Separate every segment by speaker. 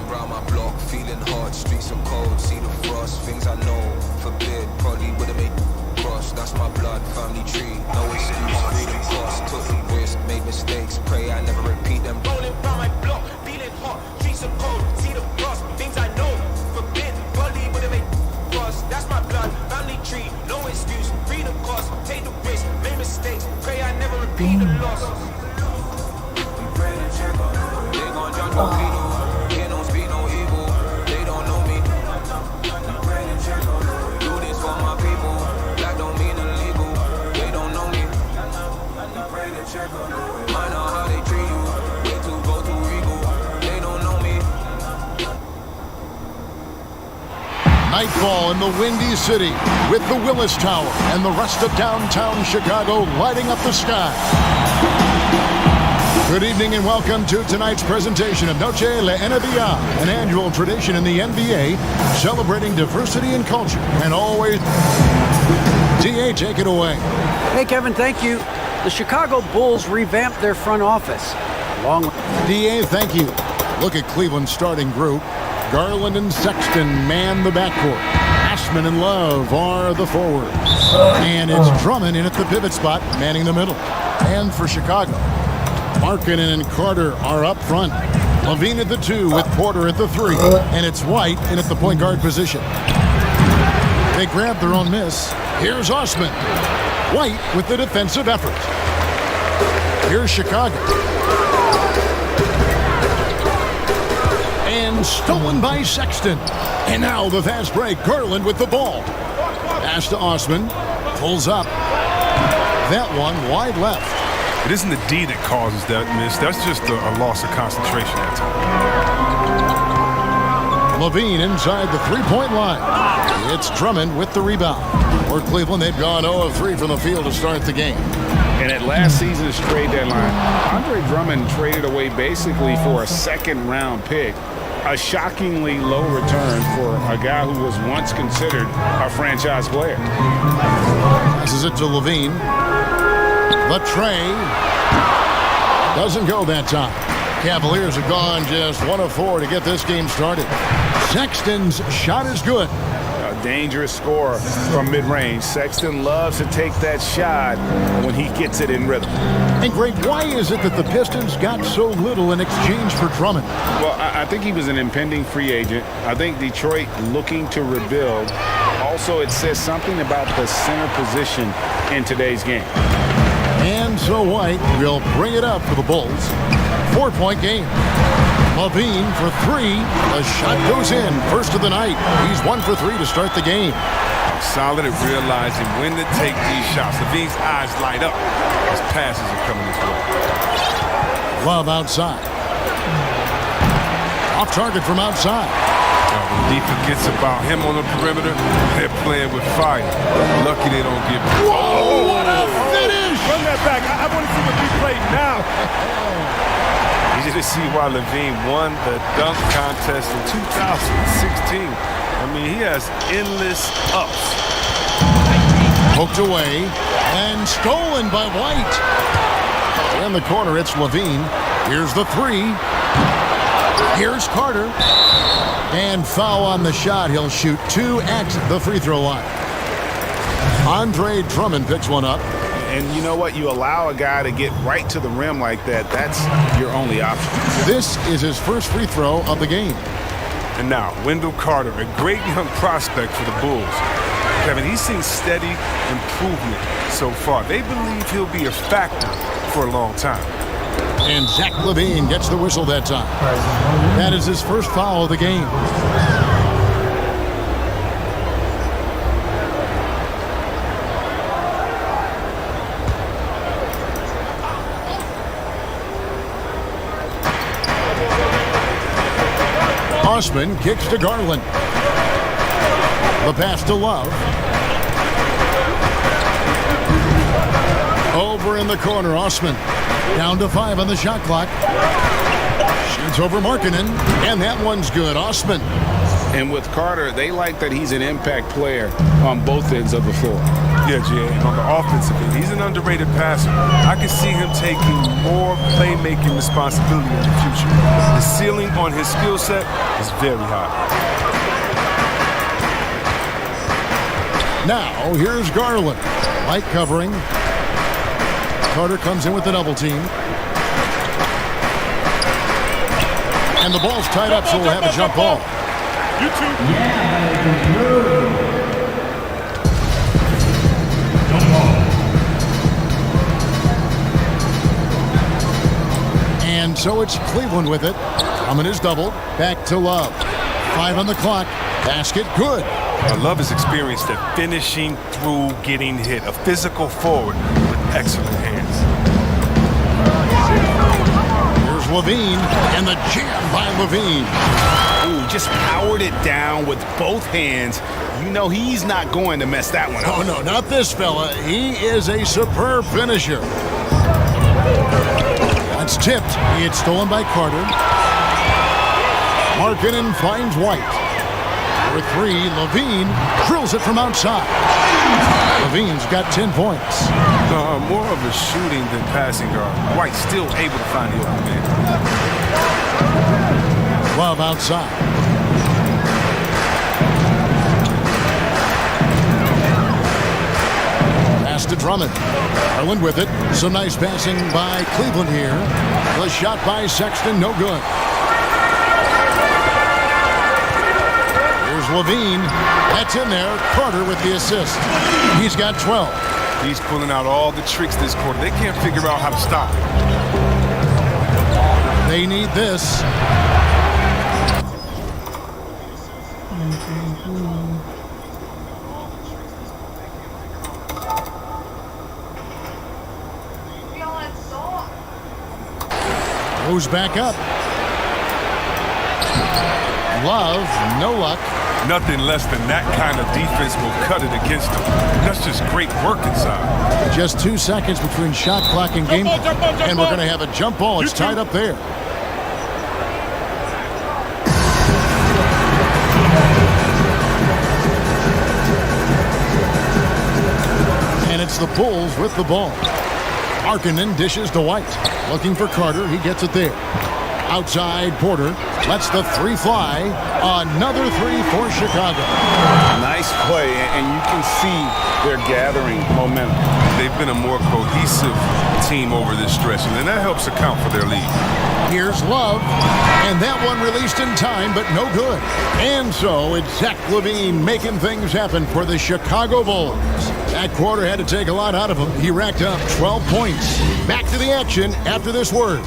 Speaker 1: round my block, feeling hot, streets are cold, see the frost, things I know, forbid, probably would've made cross, that's my blood, family tree, no excuse, freedom cost, took the risk, made mistakes, pray I never repeat them. Rolling round my block, feeling hot, streets are cold, see the frost, things I know, forbid, probably would've made cross, that's my blood, family tree, no excuse, freedom cost, take the risk, made mistakes, pray I never repeat the loss. They gon' judge my people, they don't speak no evil, they don't know me. Do this for my people, black don't mean illegal, they don't know me. Mind out how they treat you, way too go too regal, they don't know me.
Speaker 2: Nightfall in the Windy City with the Willis Tower and the rest of downtown Chicago lighting up the sky. Good evening and welcome to tonight's presentation of Noche La Nvidia, an annual tradition in the NBA celebrating diversity and culture. And always, DA, take it away.
Speaker 3: Hey, Kevin, thank you. The Chicago Bulls revamped their front office.
Speaker 2: DA, thank you. Look at Cleveland's starting group. Garland and Sexton man the backcourt. Ashman and Love are the forwards. And it's Drummond in at the pivot spot, manning the middle. And for Chicago, Markkanen and Carter are up front. Levine at the 2 with Porter at the 3. And it's White in at the point guard position. They grab their own miss. Here's Osman. White with the defensive effort. Here's Chicago. And stolen by Sexton. And now the fast break. Garland with the ball. Pass to Osman. Pulls up. That one wide left.
Speaker 4: It isn't the D that causes that miss. That's just a loss of concentration at times.
Speaker 2: Levine inside the three-point line. It's Drummond with the rebound. For Cleveland, they've gone 0 of 3 from the field to start the game.
Speaker 5: And at last season's trade deadline, Andre Drummond traded away basically for a second-round pick. A shockingly low return for a guy who was once considered a franchise player.
Speaker 2: Passes it to Levine. The tray doesn't go that time. Cavaliers have gone just 1 of 4 to get this game started. Sexton's shot is good.
Speaker 5: A dangerous scorer from mid-range. Sexton loves to take that shot when he gets it in rhythm.
Speaker 2: And Greg, why is it that the Pistons got so little in exchange for Drummond?
Speaker 5: Well, I think he was an impending free agent. I think Detroit looking to rebuild. Also, it says something about the center position in today's game.
Speaker 2: And so White will bring it up for the Bulls. 4-point game. Levine for 3. The shot goes in. First of the night. He's 1 for 3 to start the game.
Speaker 4: Solid at realizing when to take these shots. Levine's eyes light up as passes are coming his way.
Speaker 2: Love outside. Off target from outside.
Speaker 4: When D forgets about him on the perimeter, they're playing with fire. Lucky they don't get.
Speaker 2: Whoa, what a finish!
Speaker 6: Run that back. I want to see what we play now.
Speaker 4: Easy to see why Levine won the dunk contest in 2016. I mean, he has endless ups.
Speaker 2: Poked away and stolen by White. In the corner, it's Levine. Here's the 3. Here's Carter. And foul on the shot. He'll shoot 2 at the free throw line. Andre Drummond picks one up.
Speaker 5: And you know what? You allow a guy to get right to the rim like that. That's your only option.
Speaker 2: This is his first free throw of the game.
Speaker 4: And now, Wendell Carter, a great young prospect for the Bulls. Kevin, he's seen steady improvement so far. They believe he'll be a factor for a long time.
Speaker 2: And Zach LaVine gets the whistle that time. That is his first foul of the game. Osman kicks to Garland. The pass to Love. Over in the corner, Osman. Down to 5 on the shot clock. Shoots over Markkanen, and that one's good. Osman.
Speaker 5: And with Carter, they like that he's an impact player on both ends of the floor.
Speaker 4: Yeah, Jay, on the offensive end, he's an underrated passer. I can see him taking more playmaking responsibility in the future. The ceiling on his skill set is very high.
Speaker 2: Now, here's Garland. Light covering. Carter comes in with the double team. And the ball's tied up, so we'll have a jump ball.
Speaker 6: You two.
Speaker 2: And so it's Cleveland with it. Coming is doubled. Back to Love. 5 on the clock. Basket good.
Speaker 4: I love his experience at finishing through getting hit. A physical forward with excellent hands.
Speaker 2: Here's Levine, and the jam by Levine.
Speaker 5: Ooh, just powered it down with both hands. You know he's not going to mess that one up.
Speaker 2: Oh, no, not this fella. He is a superb finisher. That's tipped. It's stolen by Carter. Markkanen finds White. For 3, Levine drills it from outside. Levine's got 10 points.
Speaker 4: More of a shooting than passing guard. White still able to find the open man.
Speaker 2: Love outside. Pass to Drummond. Garland with it. Some nice passing by Cleveland here. The shot by Sexton, no good. Levine, that's in there. Carter with the assist. He's got 12.
Speaker 4: He's pulling out all the tricks this quarter. They can't figure out how to stop him.
Speaker 2: They need this. Goes back up. Love, no luck.
Speaker 4: Nothing less than that kind of defense will cut it against them. That's just great work inside.
Speaker 2: Just 2 seconds between shot clock and game. And we're going to have a jump ball. It's tied up there. And it's the Bulls with the ball. Markkanen dishes to White. Looking for Carter. He gets it there. Outside, Porter lets the 3 fly. Another 3 for Chicago.
Speaker 5: Nice play, and you can see they're gathering momentum.
Speaker 4: They've been a more cohesive team over this stretch, and that helps account for their lead.
Speaker 2: Here's Love, and that one released in time, but no good. And so it's Zach LaVine making things happen for the Chicago Bulls. That quarter had to take a lot out of him. He racked up 12 points. Back to the action after this word.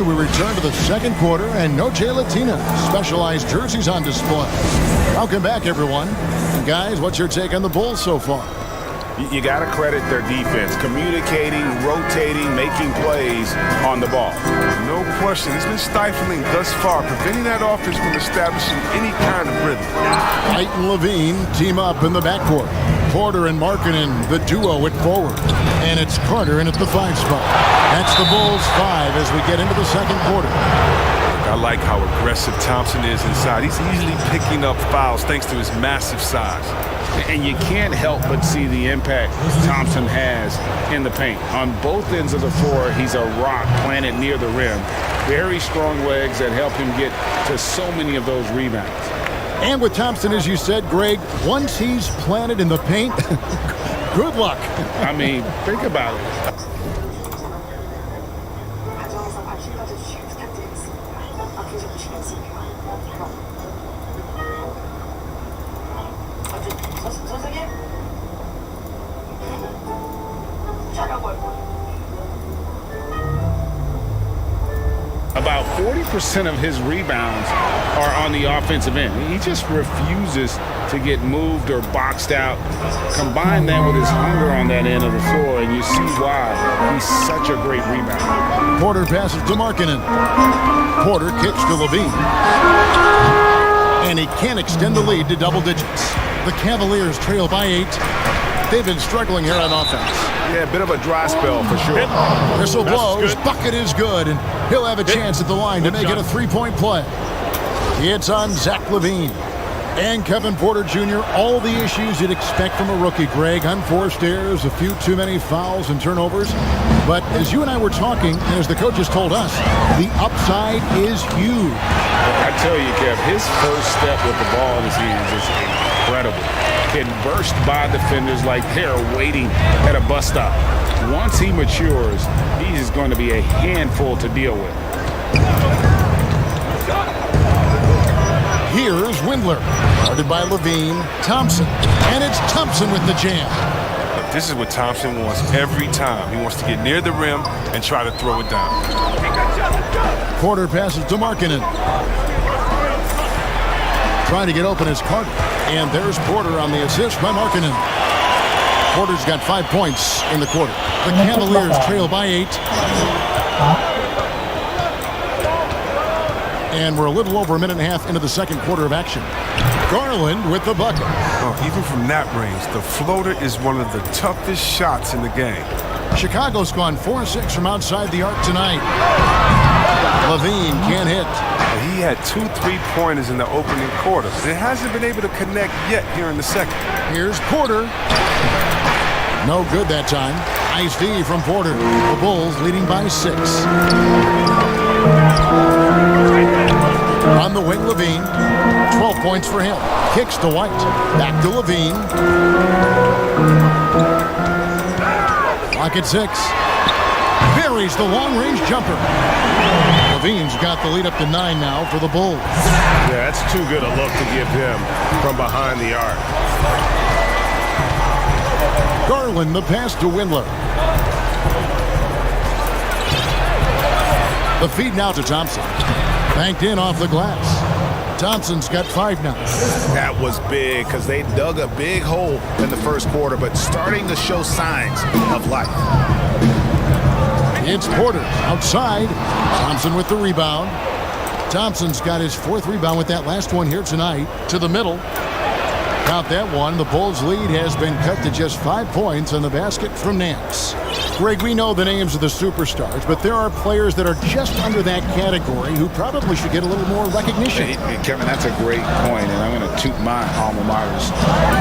Speaker 2: We return to the second quarter, and no Jay Latina. Specialized jerseys on display. Welcome back, everyone. And guys, what's your take on the Bulls so far?
Speaker 5: You got to credit their defense. Communicating, rotating, making plays on the ball.
Speaker 4: No question. It's been stifling thus far, preventing that offense from establishing any kind of rhythm.
Speaker 2: White and Levine team up in the backcourt. Porter and Markkanen, the duo at forward. And it's Carter in at the 5 spot. That's the Bulls 5 as we get into the second quarter.
Speaker 4: I like how aggressive Thompson is inside. He's easily picking up fouls thanks to his massive size.
Speaker 5: And you can't help but see the impact Thompson has in the paint. On both ends of the floor, he's a rock planted near the rim. Very strong legs that help him get to so many of those rebounds.
Speaker 2: And with Thompson, as you said, Greg, once he's planted in the paint, good luck.
Speaker 5: I mean, think about it. About 40% of his rebounds are on the offensive end. He just refuses to get moved or boxed out. Combine that with his hunger on that end of the floor, and you see why he's such a great rebounder.
Speaker 2: Porter passes to Markkanen. Porter kicks to Levine. And he can't extend the lead to double digits. The Cavaliers trail by 8. They've been struggling here on offense.
Speaker 5: Yeah, a bit of a dry spell for sure.
Speaker 2: Whistle
Speaker 6: That's
Speaker 2: blows.
Speaker 6: good.
Speaker 2: Bucket is good, and he'll have a chance at the line to make it a three-point play. It's on Zach LaVine. And Kevin Porter Jr., all the issues you'd expect from a rookie, Greg. Unforced errors, a few too many fouls and turnovers. But as you and I were talking, and as the coaches told us, the upside is huge.
Speaker 5: I tell you, Kev, his first step with the ball in his hands is incredible. Can burst by defenders like they're waiting at a bus stop. Once he matures, he is going to be a handful to deal with.
Speaker 2: Here's Windler, guarded by LaVine, Thompson, and it's Thompson with the jam.
Speaker 4: This is what Thompson wants every time. He wants to get near the rim and try to throw it down.
Speaker 2: Porter passes to Markkanen. Trying to get open is Carter, and there's Porter on the assist by Markkanen. Porter's got 5 points in the quarter. The Cavaliers trail by 8. And we're a little over a minute and a half into the second quarter of action. Garland with the bucket.
Speaker 4: Oh, even from that range, the floater is one of the toughest shots in the game.
Speaker 2: Chicago's gone 4-6 from outside the arc tonight. LaVine can't hit.
Speaker 4: He had 2 3-pointers in the opening quarter, but it hasn't been able to connect yet here in the second.
Speaker 2: Here's Porter. No good that time. Nice D from Porter. The Bulls leading by 6. On the wing, LaVine. 12 points for him. Kicks to White. Back to LaVine. Clock at 6. Buries the long-range jumper. LaVine's got the lead up to 9 now for the Bulls.
Speaker 6: Yeah, that's too good a look to give him from behind the arc.
Speaker 2: Garland, the pass to Windler. The feed now to Thompson. Banked in off the glass. Thompson's got 5 now.
Speaker 5: That was big because they dug a big hole in the first quarter, but starting to show signs of life.
Speaker 2: It's Porter outside. Thompson with the rebound. Thompson's got his 4th rebound with that last one here tonight. To the middle. Count that one. The Bulls' lead has been cut to just 5 points on the basket from Nance. Greg, we know the names of the superstars, but there are players that are just under that category who probably should get a little more recognition.
Speaker 5: Hey, Kevin, that's a great point, and I'm going to toot my alma mater's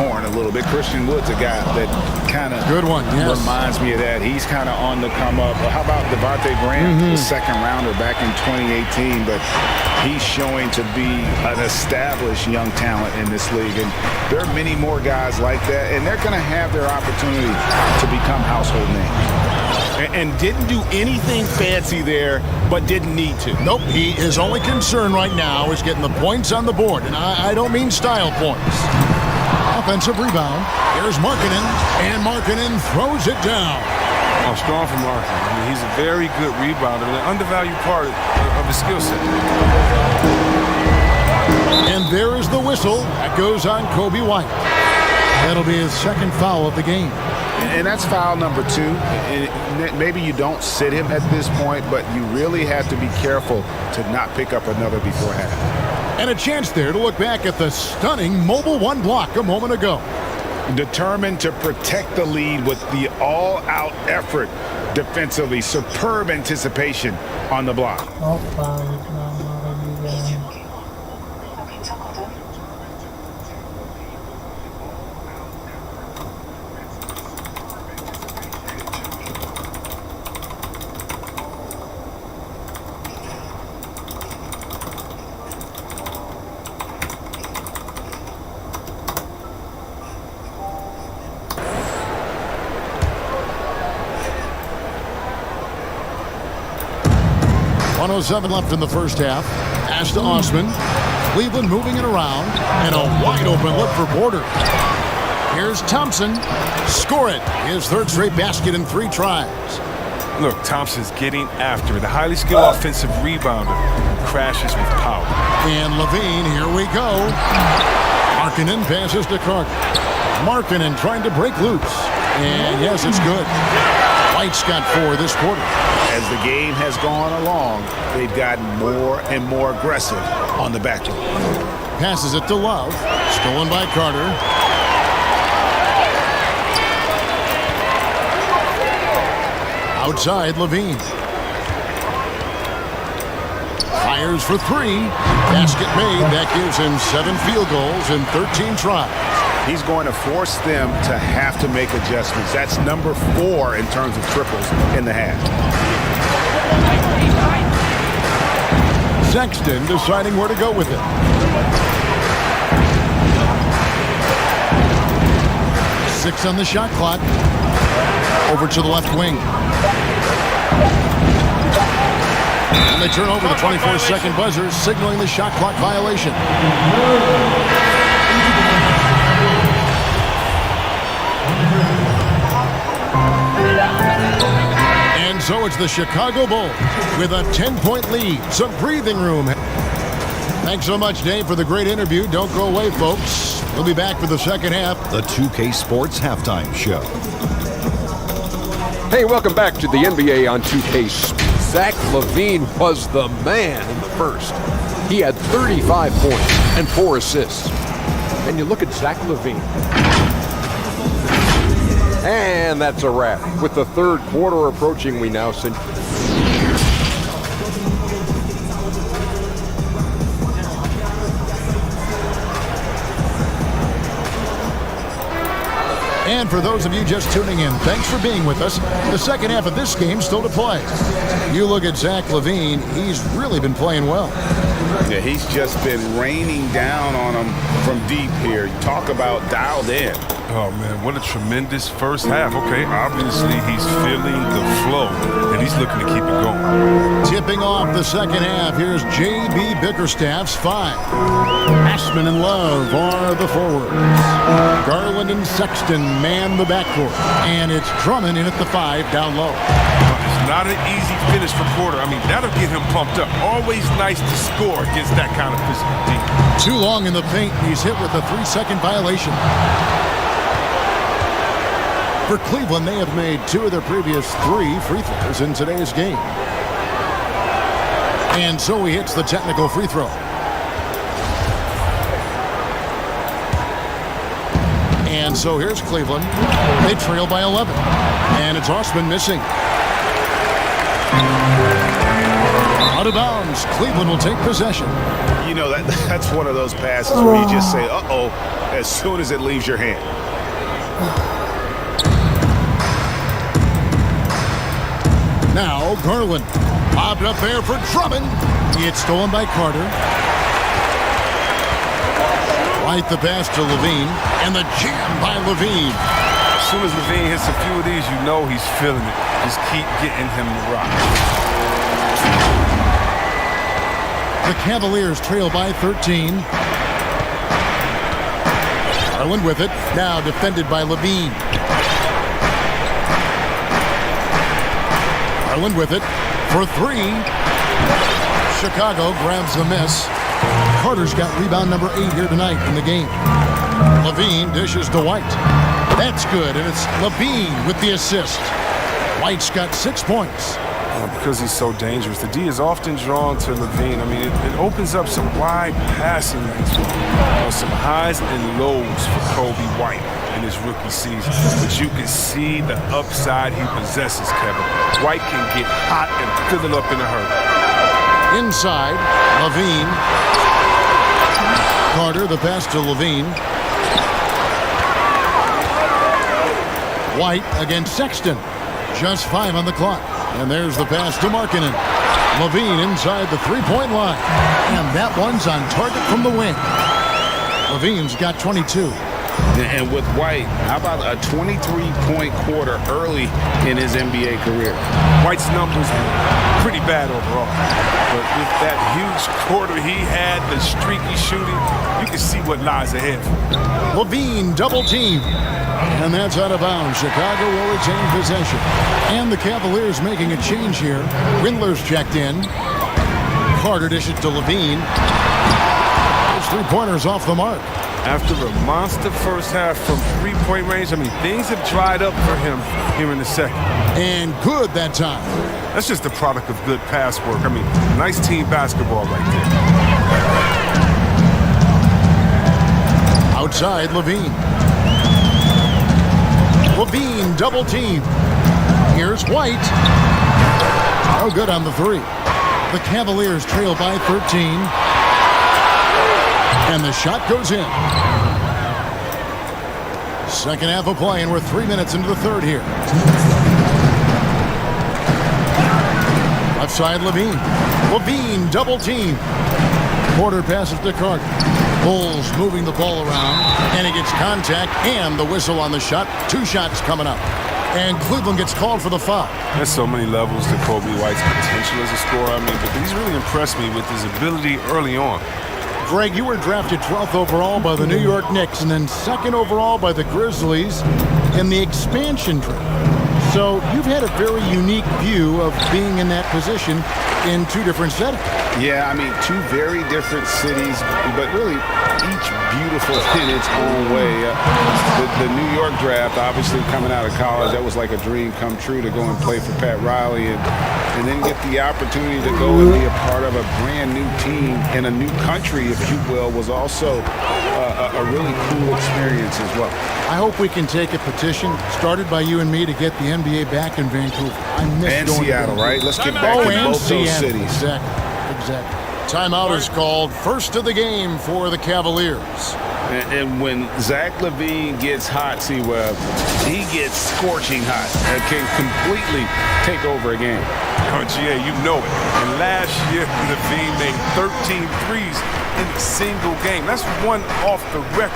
Speaker 5: horn a little bit. Christian Wood's a guy that kind of
Speaker 2: Good one, yes.
Speaker 5: reminds me of that. He's kind of on the come up. How about Devontae Graham, the second rounder back in 2018, but he's showing to be an established young talent in this league, and there are many more guys like that, and they're going to have their opportunity to become household names.
Speaker 6: And didn't do anything fancy there, but didn't need to.
Speaker 2: Nope, his only concern right now is getting the points on the board, and I don't mean style points. Offensive rebound. Here's Markkanen, and Markkanen throws it down.
Speaker 4: Oh, strong from Markkanen. I mean, he's a very good rebounder and an undervalued part of his skill set.
Speaker 2: And there is the whistle. That goes on Kobe White. That'll be his 2nd foul of the game.
Speaker 5: And that's foul number 2. And maybe you don't sit him at this point, but you really have to be careful to not pick up another before half.
Speaker 2: And a chance there to look back at the stunning Mobile 1 block a moment ago.
Speaker 5: Determined to protect the lead with the all-out effort defensively. Superb anticipation on the block.
Speaker 2: .107 left in the first half. Pass to Osman. Cleveland moving it around. And a wide open look for Porter. Here's Thompson. Score it. His 3rd straight basket in 3 tries.
Speaker 4: Look, Thompson's getting after it. The highly skilled offensive rebounder who crashes with power.
Speaker 2: And LaVine, here we go. Markkanen passes to Carter. Markkanen trying to break loose. And yes, it's good. White's got 4 this quarter.
Speaker 5: As the game has gone along, they've gotten more and more aggressive on the back end.
Speaker 2: Passes it to Love. Stolen by Carter. Outside, Levine. Fires for three. Basket made. That gives him 7 field goals in 13 tries.
Speaker 5: He's going to force them to have to make adjustments. That's number 4 in terms of triples in the half.
Speaker 2: Sexton deciding where to go with it. Six on the shot clock. Over to the left wing. And they turn over the 24-second buzzer, signaling the shot clock violation. And so it's the Chicago Bulls with a 10-point lead. Some breathing room. Thanks so much, Dave, for the great interview. Don't go away, folks. We'll be back for the second half.
Speaker 7: The 2K Sports Halftime Show.
Speaker 8: Hey, welcome back to the NBA on 2K. Zach LaVine was the man in the first. He had 35 points and 4 assists. And you look at Zach LaVine. And that's a wrap. With the third quarter approaching, we now see.
Speaker 2: And for those of you just tuning in, thanks for being with us. The second half of this game still to play. You look at Zach LaVine, he's really been playing well.
Speaker 5: Yeah, he's just been raining down on them from deep here. Talk about dialed in.
Speaker 4: Oh, man, what a tremendous first half. Okay, obviously he's feeling the flow, and he's looking to keep it going.
Speaker 2: Tipping off the second half, here's J.B. Bickerstaff's 5. Ashman and Love are the forwards. Garland and Sexton man the backcourt. And it's Drummond in at the 5 down low.
Speaker 4: It's not an easy finish for Porter. I mean, that'll get him pumped up. Always nice to score against that kind of physical team.
Speaker 2: Too long in the paint. He's hit with a 3-second violation. For Cleveland, they have made 2 of their previous 3 free throws in today's game. And so he hits the technical free throw. And so here's Cleveland. They trail by 11. And it's Osman missing. Out of bounds. Cleveland will take possession.
Speaker 5: You know, that's one of those passes where you just say, uh-oh, as soon as it leaves your hand.
Speaker 2: Now Garland. Popped up there for Drummond. It's stolen by Carter. Right the pass to Levine. And the jam by Levine.
Speaker 4: As soon as Levine hits a few of these, you know he's feeling it. Just keep getting him the rock.
Speaker 2: The Cavaliers trail by 13. Garland with it. Now defended by Levine. Garland with it for 3. Chicago grabs the miss. Carter's got rebound number 8 here tonight in the game. Levine dishes to White. That's good, and it's Levine with the assist. White's got 6 points.
Speaker 4: Because he's so dangerous. The D is often drawn to Levine. I mean, it opens up some wide passing lanes for him. Some highs and lows for Kobe White in his rookie season. But you can see the upside he possesses, Kevin. White can get hot and fill it up in a hurry.
Speaker 2: Inside, Levine. Carter, the pass to Levine. White against Sexton. Just 5 on the clock. And there's the pass to Markkanen. Levine inside the 3-point line. And that one's on target from the wing. Levine's got 22.
Speaker 5: And with White, how about a 23-point quarter early in his NBA career?
Speaker 4: White's numbers were pretty bad overall. But with that huge quarter he had, the streaky shooting, you can see what lies ahead for him.
Speaker 2: Levine double team. And that's out of bounds. Chicago will retain possession. And the Cavaliers making a change here. Windler's checked in. Carter dishes to Levine. His 3-pointers off the mark.
Speaker 4: After a monster first half from 3-point range, I mean, things have dried up for him here in the second.
Speaker 2: And good that time.
Speaker 4: That's just the product of good pass work. I mean, nice team basketball right there.
Speaker 2: Outside, Levine. Levine double team. Here's White. No good on the three. The Cavaliers trail by 13. And the shot goes in. Second half of play, and we're 3 minutes into the third here. Left side, Levine. Levine, double team. Porter passes to Carter. Bulls moving the ball around, and he gets contact and the whistle on the shot. 2 shots coming up. And Cleveland gets called for the foul.
Speaker 4: There's so many levels to Kobe White's potential as a scorer. But he's really impressed me with his ability early on.
Speaker 2: Greg, you were drafted 12th overall by the New York Knicks and then 2nd overall by the Grizzlies in the expansion draft. So you've had a very unique view of being in that position in 2 different settings.
Speaker 5: Yeah, I mean, 2 very different cities, but really each beautiful in its own way. The New York draft, obviously coming out of college, that was like a dream come true to go and play for Pat Riley and then get the opportunity to go and be a part of a brand new team in a new country, if you will, was also a really cool experience as well.
Speaker 2: I hope we can take a petition started by you and me to get the NBA back in Vancouver. I miss
Speaker 5: and
Speaker 2: going
Speaker 5: Seattle,
Speaker 2: to
Speaker 5: right? Let's get back in both those cities.
Speaker 2: Exactly. Timeout is called. First of the game for the Cavaliers.
Speaker 5: And when Zach LaVine gets hot, C-Web, he gets scorching hot and can completely take over a game.
Speaker 4: Oh, GA, you know it. And last year, LaVine made 13 threes in a single game. That's one off the record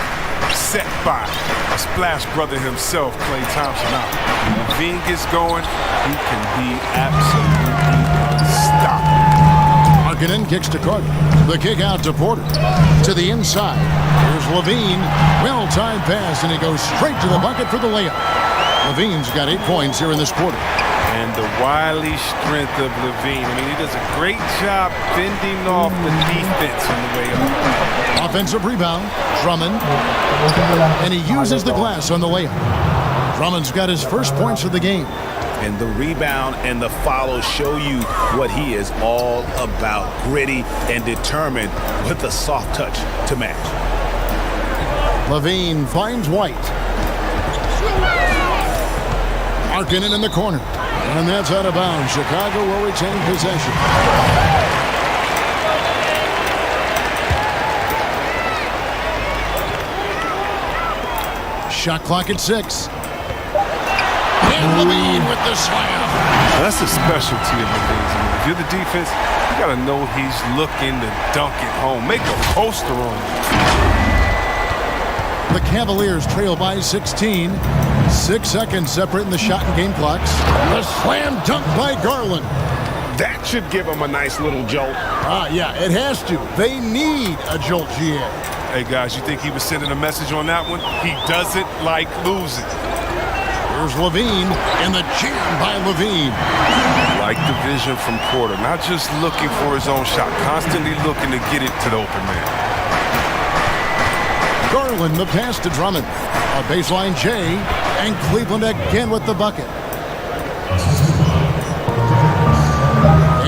Speaker 4: set by a splash brother himself, Klay Thompson. Now, when LaVine gets going, he can be absolutely unstoppable.
Speaker 2: Markkanen kicks to Carter. The kick out to Porter. To the inside. Here's Levine. Well-timed pass, and he goes straight to the bucket for the layup. Levine's got 8 points here in this quarter.
Speaker 4: And the wily strength of Levine. I mean, he does a great job fending off the defense on the way up.
Speaker 2: Offensive rebound. Drummond. And he uses the glass on the layup. Drummond's got his first points of the game.
Speaker 6: And the rebound and the follow show you what he is all about. Gritty and determined with a soft touch to match.
Speaker 2: Levine finds White. Markkanen in the corner. And that's out of bounds. Chicago will retain possession. Shot clock at 6. And Levine with the slam.
Speaker 4: That's the specialty of Levine. I mean, if you're the defense, you got to know he's looking to dunk it home. Make a poster on it.
Speaker 2: The Cavaliers trail by 16. 6 seconds separating the shot and game clocks. The slam dunk by Garland.
Speaker 5: That should give him a nice little jolt.
Speaker 2: Yeah, it has to. They need a jolt, GA.
Speaker 4: Hey, guys, you think he was sending a message on that one? He doesn't like losing.
Speaker 2: Here's Levine, and the jam by Levine.
Speaker 4: Like the vision from Porter, not just looking for his own shot, constantly looking to get it to the open man.
Speaker 2: Garland, the pass to Drummond. A baseline J, and Cleveland again with the bucket.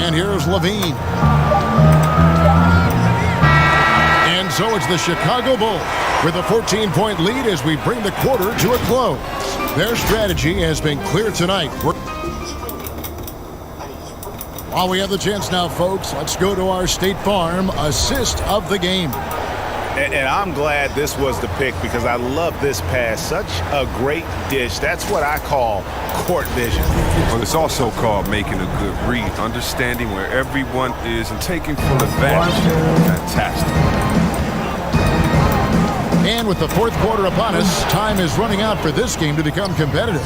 Speaker 2: And here's Levine. And so it's the Chicago Bulls with a 14-point lead as we bring the quarter to a close. Their strategy has been clear tonight. While we have the chance now, folks, let's go to our State Farm assist of the game.
Speaker 6: And I'm glad this was the pick because I love this pass. Such a great dish. That's what I call court vision.
Speaker 4: Well, it's also called making a good read, understanding where everyone is and taking full advantage. Fantastic.
Speaker 2: And with the fourth quarter upon us, time is running out for this game to become competitive.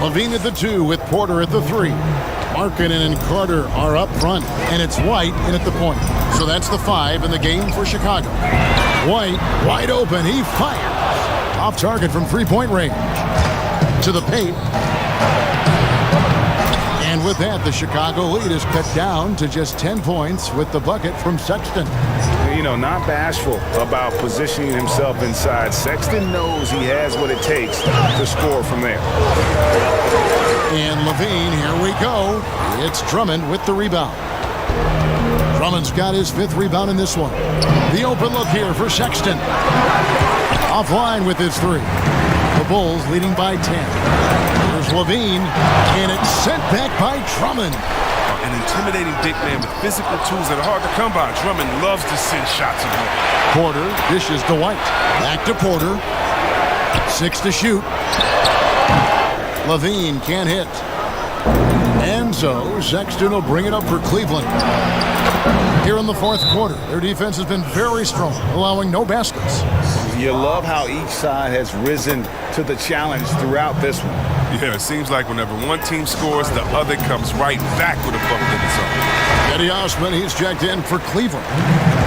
Speaker 2: Levine at the 2 with Porter at the 3. Markkanen and Carter are up front, and it's White in at the point. So that's the 5 in the game for Chicago. White, wide open, he fires. Off target from three-point range. To the paint. And with that, the Chicago lead is cut down to just 10 points with the bucket from Sexton.
Speaker 5: You know, not bashful about positioning himself inside. Sexton knows he has what it takes to score from there.
Speaker 2: And Levine, here we go. It's Drummond with the rebound. Drummond's got his 5th rebound in this one. The open look here for Sexton. Offline with his 3. The Bulls leading by 10. Here's Here's Levine, and it's sent back by Drummond.
Speaker 4: An intimidating big man with physical tools that are hard to come by. Drummond loves to send shots away.
Speaker 2: Porter dishes to White. Back to Porter. 6 to shoot. Levine can't hit. And so Sexton will bring it up for Cleveland. Here in the fourth quarter, their defense has been very strong, allowing no baskets.
Speaker 6: You love how each side has risen to the challenge throughout this one.
Speaker 4: Yeah, it seems like whenever one team scores, the other comes right back with a bucket of its own.
Speaker 2: Eddie Osman, he's checked in for Cleveland.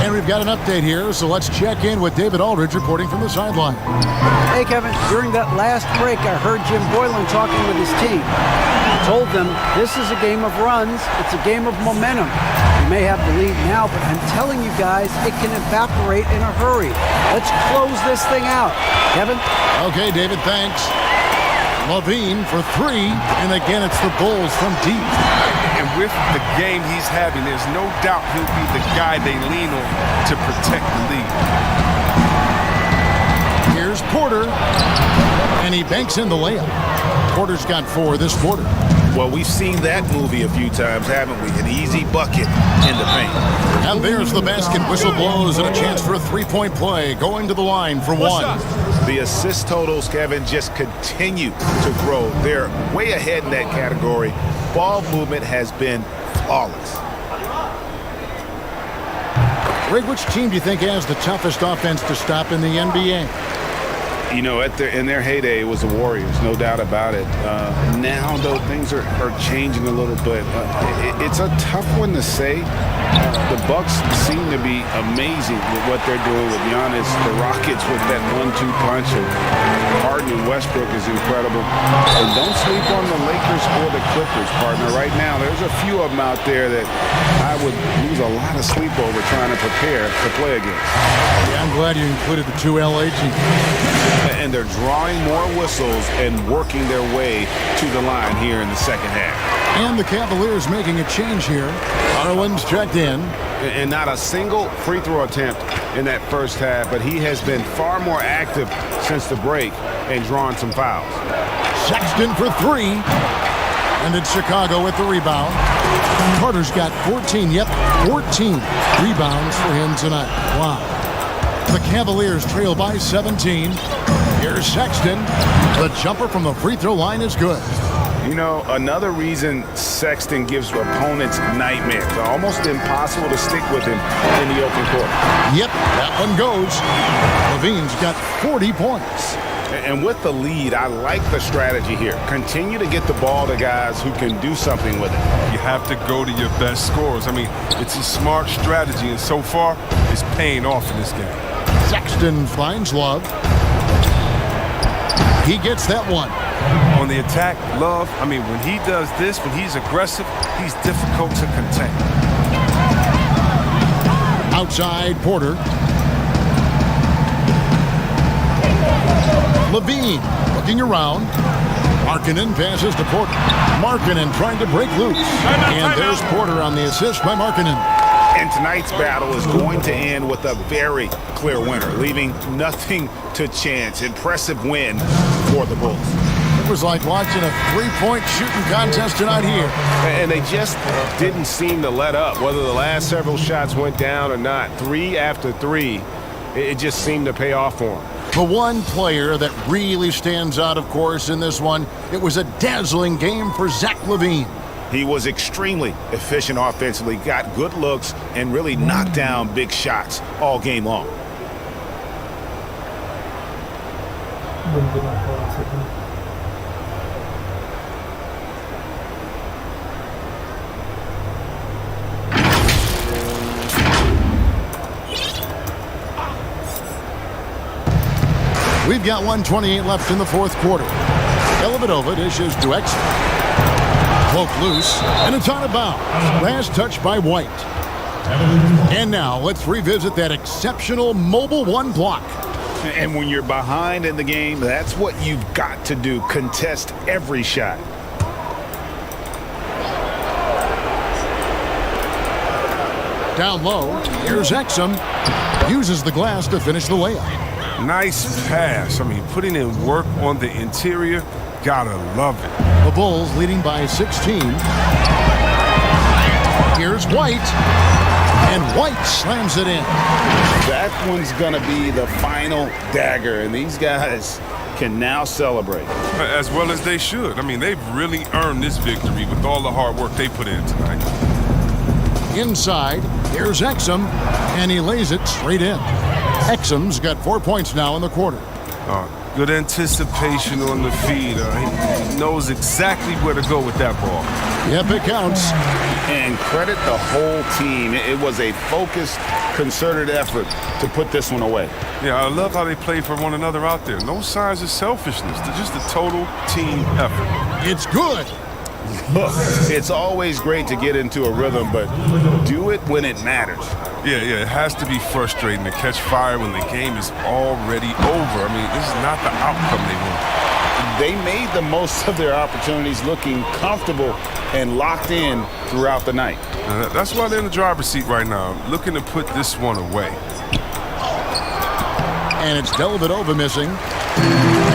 Speaker 2: And we've got an update here, so let's check in with David Aldridge reporting from the sideline.
Speaker 3: Hey, Kevin, during that last break, I heard Jim Boylan talking with his team. He told them this is a game of runs. It's a game of momentum. You may have the lead now, but I'm telling you guys, it can evaporate in a hurry. Let's close this thing out. Kevin?
Speaker 2: Okay, David, thanks. Levine for 3, and again it's the Bulls from deep.
Speaker 4: And with the game he's having, there's no doubt he'll be the guy they lean on to protect the lead.
Speaker 2: Here's Porter, and he banks in the layup. Porter's got 4 this quarter.
Speaker 6: Well, we've seen that movie a few times, haven't we? An easy bucket in the paint.
Speaker 2: And there's the basket. Whistle blows, and a chance for a three-point play. Going to the line for 1.
Speaker 6: The assist totals, Kevin, just continue to grow. They're way ahead in that category. Ball movement has been flawless.
Speaker 2: Greg, which team do you think has the toughest offense to stop in the NBA?
Speaker 5: You know, in their heyday, it was the Warriors, no doubt about it. Now, though, things are changing a little bit. It's a tough one to say. The Bucks seem to be amazing with what they're doing with Giannis. The Rockets with that 1-2 punch of Harden and Westbrook is incredible. And don't sleep on the Lakers or the Clippers, partner. Right now, there's a few of them out there that I would lose a lot of sleep over trying to prepare to play against.
Speaker 2: Yeah, I'm glad you included the 2 LA teams.
Speaker 6: And they're drawing more whistles and working their way to the line here in the second half.
Speaker 2: And the Cavaliers making a change here. Garland's checked in.
Speaker 5: And not a single free throw attempt in that first half, but he has been far more active since the break and drawing some fouls.
Speaker 2: Sexton for 3. And it's Chicago with the rebound. Carter's got 14. Yep, 14 rebounds for him tonight. Wow. The Cavaliers trail by 17. Here's Sexton. The jumper from the free throw line is good.
Speaker 5: You know, another reason Sexton gives opponents nightmares. It's almost impossible to stick with him in the open court.
Speaker 2: Yep, that one goes. Levine's got 40 points.
Speaker 5: And with the lead, I like the strategy here. Continue to get the ball to guys who can do something with it.
Speaker 4: You have to go to your best scorers. I mean, it's a smart strategy, and so far, it's paying off in this game.
Speaker 2: Sexton finds Love. He gets that one.
Speaker 4: On the attack, Love, I mean, when he does this, when he's aggressive, he's difficult to contain.
Speaker 2: Outside, Porter. Levine looking around. Markkanen passes to Porter. Markkanen trying to break loose. And there's Porter on the assist by Markkanen.
Speaker 6: And tonight's battle is going to end with a very clear winner, leaving nothing to chance. Impressive win for the Bulls.
Speaker 2: It was like watching a three-point shooting contest tonight here.
Speaker 5: And they just didn't seem to let up, whether the last several shots went down or not. 3 after 3, it just seemed to pay off for them.
Speaker 2: The one player that really stands out, of course, in this one, it was a dazzling game for Zach LaVine.
Speaker 6: He was extremely efficient offensively, got good looks, and really knocked down big shots all game long.
Speaker 2: We've got 1:28 left in the fourth quarter. Dellavedova dishes to X. Poke loose, and it's out of bounds. Last touch by White. And now let's revisit that exceptional mobile one block.
Speaker 6: And when you're behind in the game, that's what you've got to do. Contest every shot.
Speaker 2: Down low, here's Exum. Uses the glass to finish the layup.
Speaker 4: Nice pass. I mean, putting in work on the interior, Gotta love it.
Speaker 2: The Bulls leading by 16. Here's White. And White slams it in.
Speaker 5: That one's going to be the final dagger, and these guys can now celebrate.
Speaker 4: As well as they should. I mean, they've really earned this victory with all the hard work they put in tonight.
Speaker 2: Inside, here's Exum, and he lays it straight in. Exum's got 4 points now in the quarter.
Speaker 4: Good anticipation on the feed. He knows exactly where to go with that ball.
Speaker 2: Yep, it counts.
Speaker 5: And credit the whole team. It was a focused, concerted effort to put this one away.
Speaker 4: Yeah, I love how they play for one another out there. No signs of selfishness. They're just a total team effort.
Speaker 2: It's good.
Speaker 5: Look, it's always great to get into a rhythm, but do it when it matters.
Speaker 4: Yeah, it has to be frustrating to catch fire when the game is already over. I mean, this is not the outcome they want.
Speaker 5: They made the most of their opportunities, looking comfortable and locked in throughout the night.
Speaker 4: That's why they're in the driver's seat right now, looking to put this one away.
Speaker 2: And it's Dellavedova missing.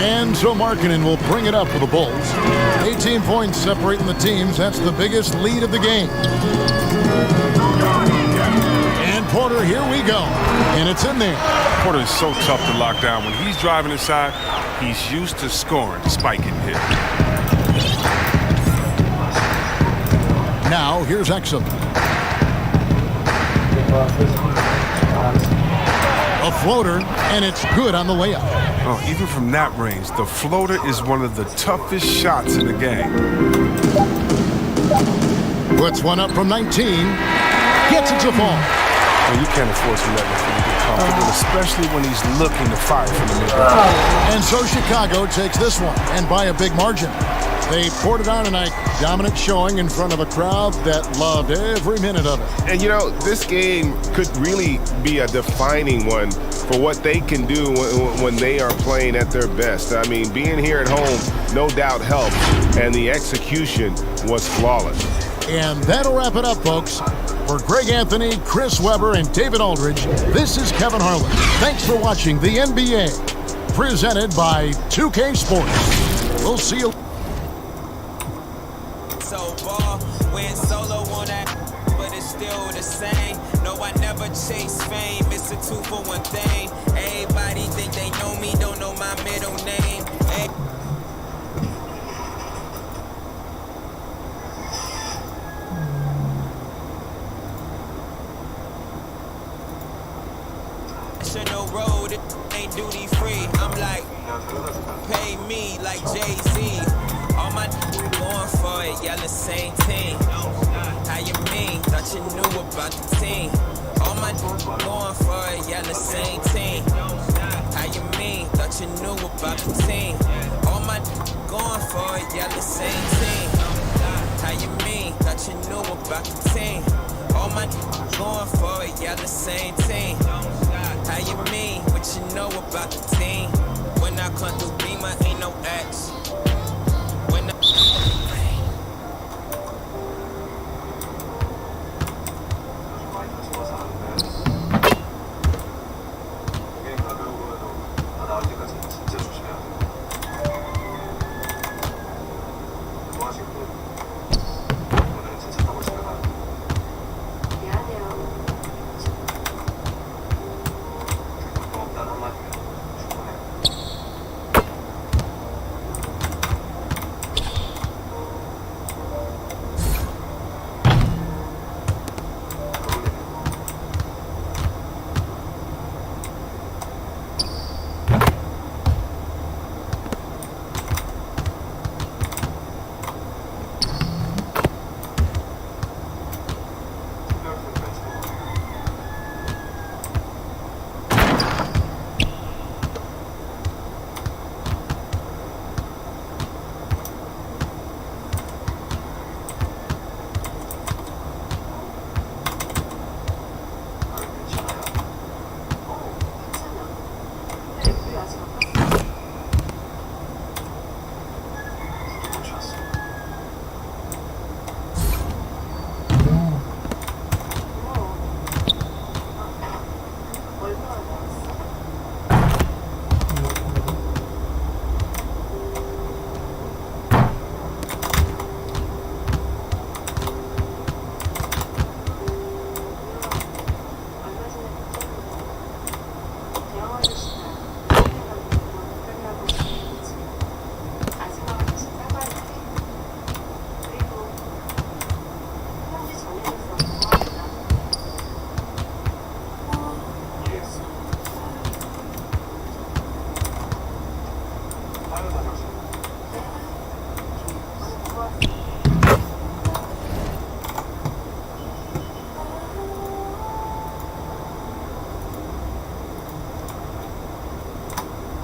Speaker 2: And so Markkanen will bring it up for the Bulls. 18 points separating the teams. That's the biggest lead of the game. And Porter, here we go. And it's in there.
Speaker 4: Porter is so tough to lock down. When he's driving inside, he's used to scoring despite getting hit.
Speaker 2: Now, here's Exum. A floater, and it's good on the layup.
Speaker 4: Oh, even from that range, the floater is one of the toughest shots in the game.
Speaker 2: Puts one up from 19. Gets it to fall.
Speaker 4: And you can't afford to let him get comfortable, especially when he's looking to fire from the middle.
Speaker 2: And so Chicago takes this one, and by a big margin. They poured it on tonight. Dominant showing in front of a crowd that loved every minute of it.
Speaker 9: And you know, this game could really be a defining one for what they can do when they are playing at their best. I mean, being here at home no doubt helped, and the execution was flawless.
Speaker 2: And that'll wrap it up, folks. For Greg Anthony, Chris Webber, and David Aldridge, this is Kevin Harlan. Thanks for watching the NBA, presented by 2K Sports. We'll see you.
Speaker 10: So ball went solo on that, but it's still the same. No, I never chase fame. It's a 2-for-1 thing. Everybody think they know me, don't know my middle name. Hey. No road, it ain't duty free. I'm like, pay me like Jay-Z. All my going for it, y'all the same team. How you mean? Thought you knew about the team. All my going for it, y'all the same team. How you mean? Thought you knew about the team. All my going for it, y'all the same team. How you mean? Thought you knew about the team. All my going for it, y'all the same team. How you mean? What you know about the team? When I come through Beamer, ain't no X. When I